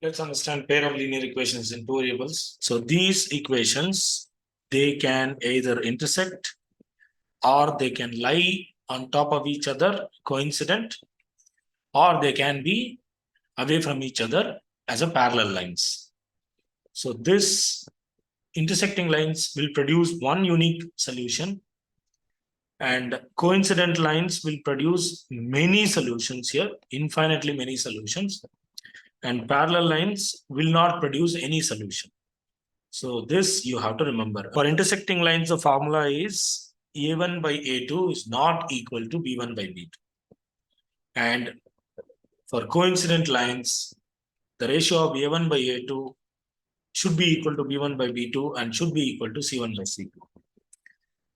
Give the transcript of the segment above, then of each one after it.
Let's understand pair of linear equations in two variables. So these equations, they can either intersect or they can lie on top of each other, coincident, or they can be away from each other as a parallel lines. So this intersecting lines will produce one unique solution, and coincident lines will produce many solutions here, infinitely many solutions, and parallel lines will not produce any solution. So this you have to remember. For intersecting lines, the formula is A1 by A2 is not equal to B1 by B2. And for coincident lines, the ratio of A1 by A2 should be equal to B1 by B2 and should be equal to C1 by C2.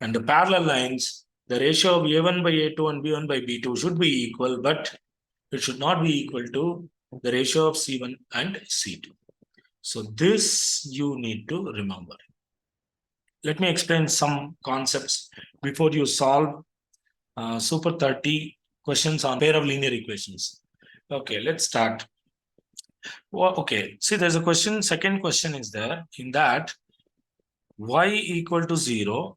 And the parallel lines, the ratio of A1 by A2 and B1 by B2 should be equal, but it should not be equal to the ratio of C1 and C2. So this you need to remember. Let me explain some concepts before you solve Super 30 questions on pair of linear equations. Okay, let's start. Well, okay, see there's a question, second question is there, in that y equal to 0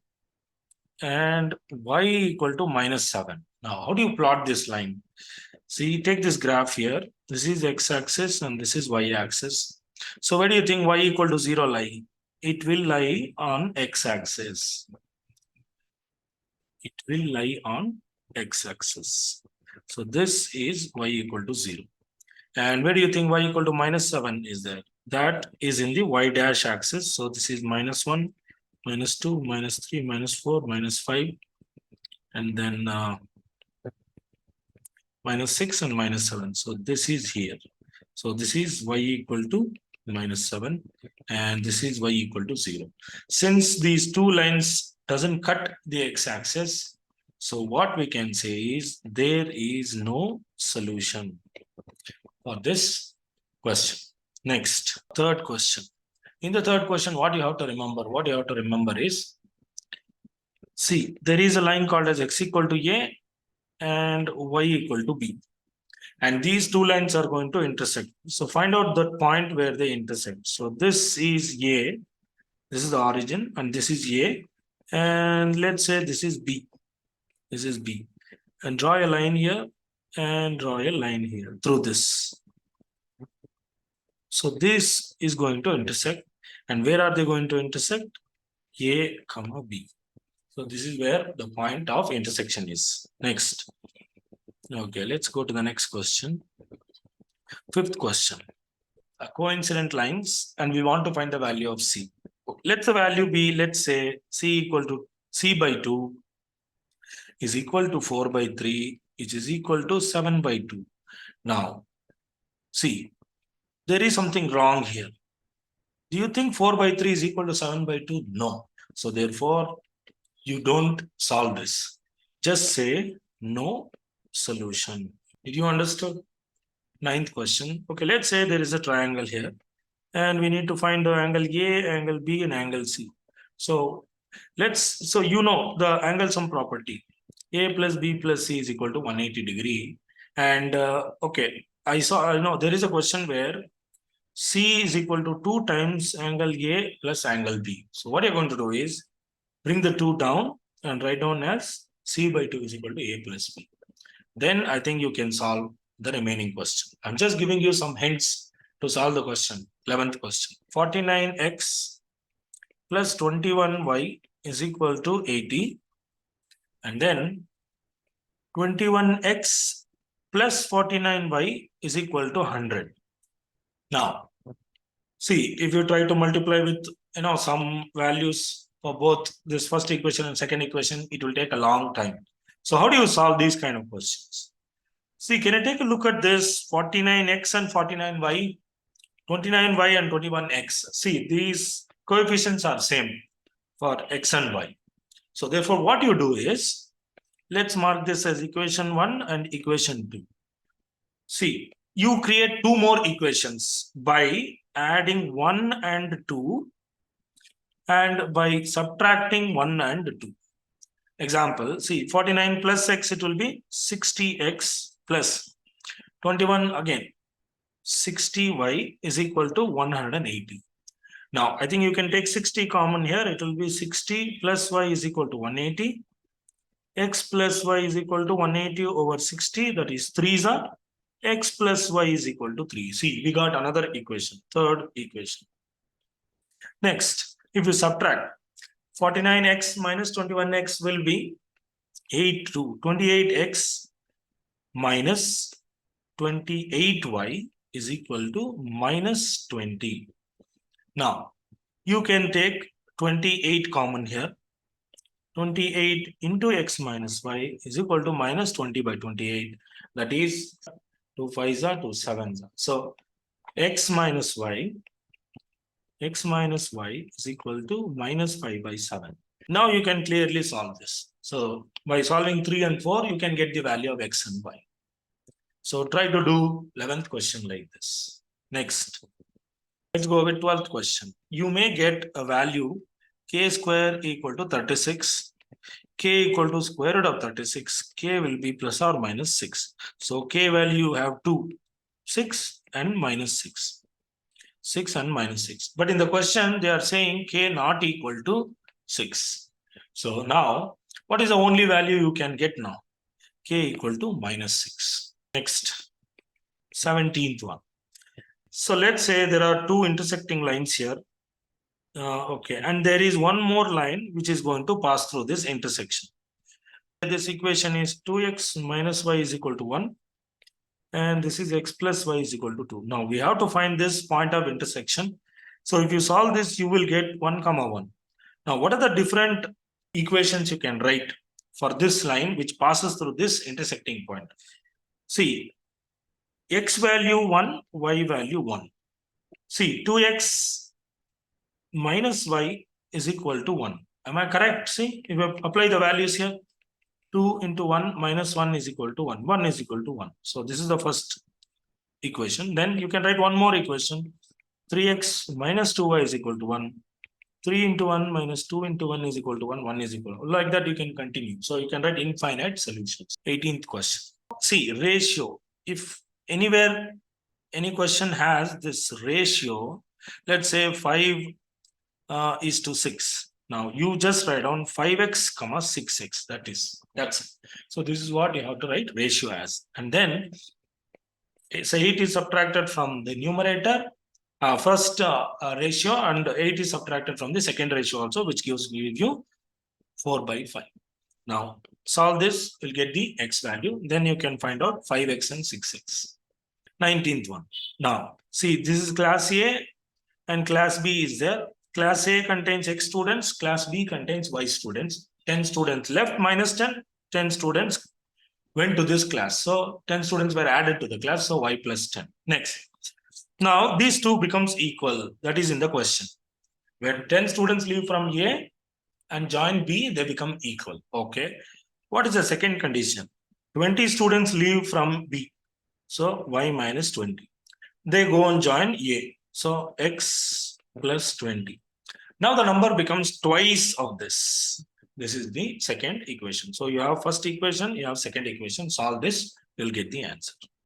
and y equal to -7. Now, how do you plot this line? See, take this graph here. This is x-axis and this is y-axis. So where do you think y equal to 0 lie? It will lie on x-axis. It will lie on x-axis. So this is y equal to 0. And where do you think y equal to -7 is there? That is in the y dash axis. So this is -1, -2, -3, -4, -5, and then -6 and -7. So this is here. So this is y equal to -7 and this is y equal to 0. Since these two lines doesn't cut the x-axis, so what we can say is there is no solution for this question. Next, third question. In the third question, what you have to remember? What you have to remember is, see, there is a line called as x equal to a and y equal to b. And these two lines are going to intersect. So find out the point where they intersect. So this is a, this is the origin, and this is a, and let's say this is b. This is b. And draw a line here and draw a line here through this. So this is going to intersect. And where are they going to intersect? A, comma, B. So this is where the point of intersection is. Next. Okay, let's go to the next question. Fifth question. Coincident lines, and we want to find the value of C. Let the value be, let's say, C equal to C by 2 is equal to 4 by 3, which is equal to 7 by 2. Now, see, there is something wrong here. Do you think 4 by 3 is equal to 7 by 2? No. So therefore, you don't solve this. Just say no solution. Did you understand? Ninth question. Okay, let's say there is a triangle here and we need to find the angle A, angle B, and angle C. So you know the angle sum property. A plus B plus C is equal to 180 degree. And okay, I know there is a question where C is equal to 2 times angle A plus angle B. So what you're going to do is bring the 2 down and write down as C by 2 is equal to A plus B. Then I think you can solve the remaining question. I'm just giving you some hints to solve the question. 11th question. 49x plus 21y is equal to 80. And then 21x plus 49y is equal to 100. Now, see, if you try to multiply with some values for both this first equation and second equation, it will take a long time. So how do you solve these kind of questions? See, can I take a look at this 49x and 49y, 29y and 21x? See, these coefficients are same for x and y. So therefore, what you do is, let's mark this as equation 1 and equation 2. See, you create two more equations by adding 1 and 2 and by subtracting 1 and 2. Example, see, 49 plus x, it will be 60x plus 21 again. 60y is equal to 180. Now, I think you can take 60 common here. It will be 60 plus y is equal to 180. X plus y is equal to 180 over 60. That is 3's are. X plus y is equal to 3. See, we got another equation, third equation. Next, if you subtract, 49x minus 21x will be 28x minus 28y is equal to minus 20. Now, you can take 28 common here. 28 into x minus y is equal to minus 20 by 28. That is 2 5s are 2 7s. So x minus y is equal to minus 5 by 7. Now you can clearly solve this. So by solving 3 and 4, you can get the value of x and y. So try to do 11th question like this. Next, let's go with 12th question. You may get a value k square equal to 36. K equal to square root of 36. K will be plus or minus 6. So k value you have 2, 6 and minus 6. 6 and minus 6. But in the question, they are saying k not equal to 6. So now, what is the only value you can get now? K equal to minus 6. Next, 17th one. So let's say there are two intersecting lines here. Okay, and there is one more line which is going to pass through this intersection. This equation is 2x minus y is equal to 1. And this is x plus y is equal to 2. Now we have to find this point of intersection. So if you solve this, you will get 1 comma 1. Now what are the different equations you can write for this line which passes through this intersecting point? See, x value 1, y value 1. See, 2x minus y is equal to 1. Am I correct? See, if you apply the values here, 2 into 1 minus 1 is equal to 1. 1 is equal to 1. So this is the first equation. Then you can write one more equation. 3x minus 2y is equal to 1. 3 into 1 minus 2 into 1 is equal to 1. 1 is equal. Like that you can continue. So you can write infinite solutions. 18th question. See, ratio. If anywhere any question has this ratio, let's say 5 is to 6. Now you just write down 5x comma 6x. That's it. So this is what you have to write ratio as. And then say 8 is subtracted from the numerator, first ratio, and 8 is subtracted from the second ratio also, which gives you 4 by 5. Now solve this, you'll get the x value. Then you can find out 5x and 6x. 19th one. Now see, this is class A and class B is there. Class A contains x students, class B contains y students. 10 students left minus 10, 10 students went to this class. So 10 students were added to the class, so y plus 10. Next. Now these two becomes equal. That is in the question. When 10 students leave from A and join B, they become equal. Okay. What is the second condition? 20 students leave from B. So y minus 20. They go and join A. So x plus 20. Now the number becomes twice of this. This is the second equation. So you have first equation, you have second equation. Solve this, you'll get the answer.